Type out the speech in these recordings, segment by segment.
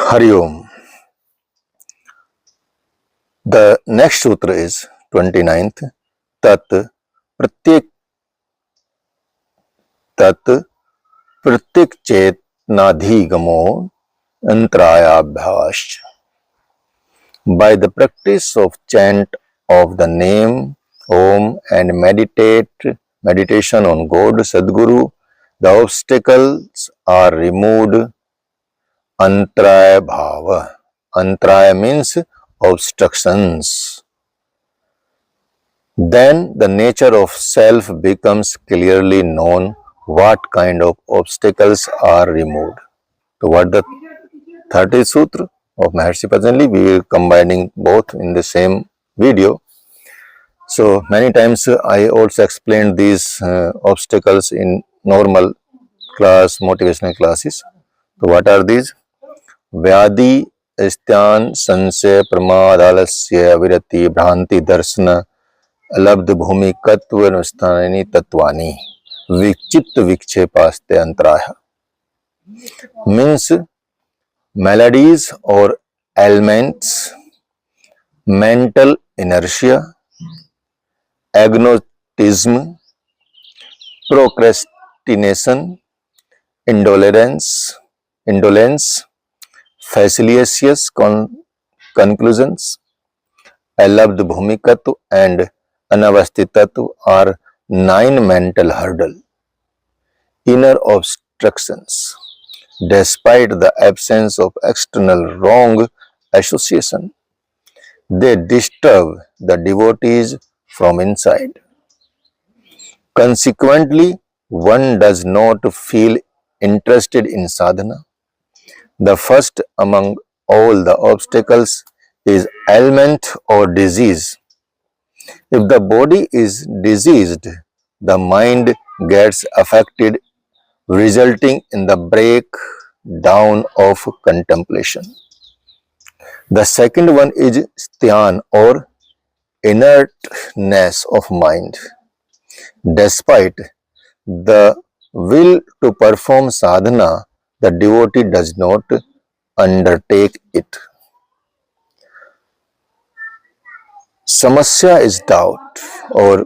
Hari Om. The next sutra is 29th. Tat pratyek tat pratyek chetnadhigamo antrayabhyas. By the practice of chant of the name Om and meditation on God Sadguru, the obstacles are removed. Antraya bhava. Antraya means obstructions. Then the nature of self becomes clearly known. What kind of obstacles are removed? So what the 30th Sutra of Maharshi Patanjali, we are combining both in the same video. So many times I also explained these obstacles in normal class, motivational classes. So what are these? व्याधि स्त्यान संशय प्रमाद आलस्य विरति भ्रांति दर्शन अलब्ध भूमिकत्व स्थानी तत्वानि विचित्त विक्षेपास्ते अंतराय means maladies or ailments, mental inertia, agnotism, procrastination, indolence, fallacious conclusions, alabd bhumikatva and anavastitatu are 9 mental hurdles, inner obstructions. Despite the absence of external wrong association, they disturb the devotees from inside. Consequently, one does not feel interested in sadhana. The first among all the obstacles is ailment or disease. If the body is diseased, the mind gets affected, resulting in the breakdown of contemplation. The second one is styan or inertness of mind. Despite the will to perform sadhana, the devotee does not undertake it. Samasya is doubt or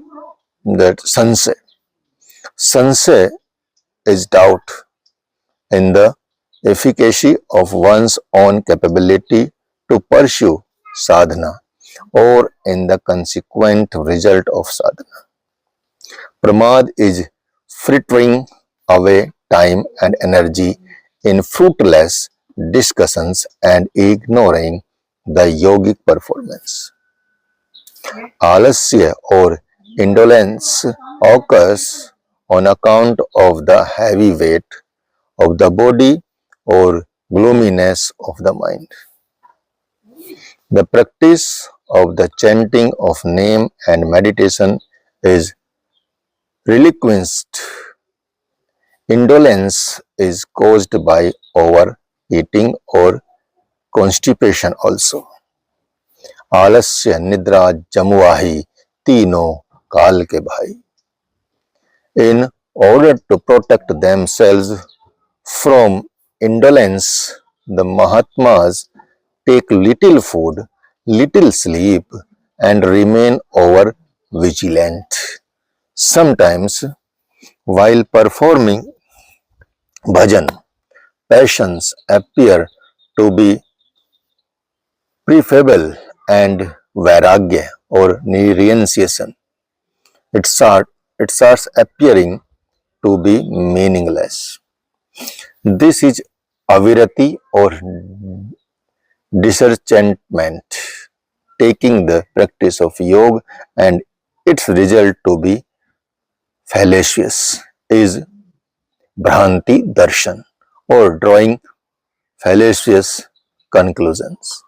that sansay. Sansay is doubt in the efficacy of one's own capability to pursue sadhana or in the consequent result of sadhana. Pramad is frittering away time and energy in fruitless discussions and ignoring the yogic performance. Alasya or indolence occurs on account of the heavy weight of the body or gloominess of the mind. The practice of the chanting of name and meditation is relinquished. Indolence is caused by overeating or constipation also. आलस्य निद्रा जमुआही तीनों काल के भाई. In order to protect themselves from indolence, the Mahatmas take little food, little sleep, and remain over vigilant. Sometimes, while performing bhajan, passions appear to be preferable and vairagya or renunciation. It starts appearing to be meaningless. This is avirati or disenchantment, taking the practice of yoga and its result to be fallacious, is bhranti darshan or drawing fallacious conclusions.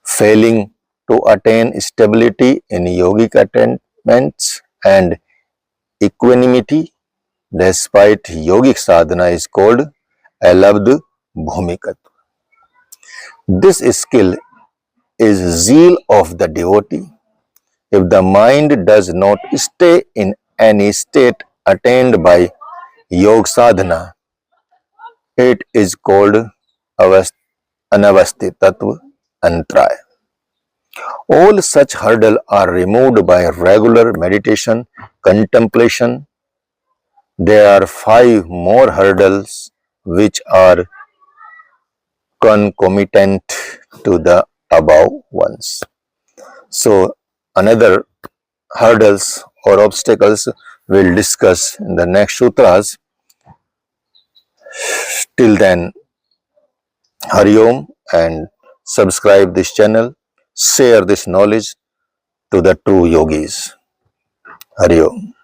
Failing to attain stability in yogic attainments and equanimity despite yogic sadhana is called alabd bhumikatva. This skill is zeal of the devotee. If the mind does not stay in any state attained by yoga sadhana, it is called anavasti tattva, antraya. All such hurdles are removed by regular meditation, contemplation. There are 5 more hurdles which are concomitant to the above ones. So another hurdles or obstacles we'll discuss in the next sutras. Till then, Hari Om, and subscribe this channel, share this knowledge to the true yogis. Hari Om.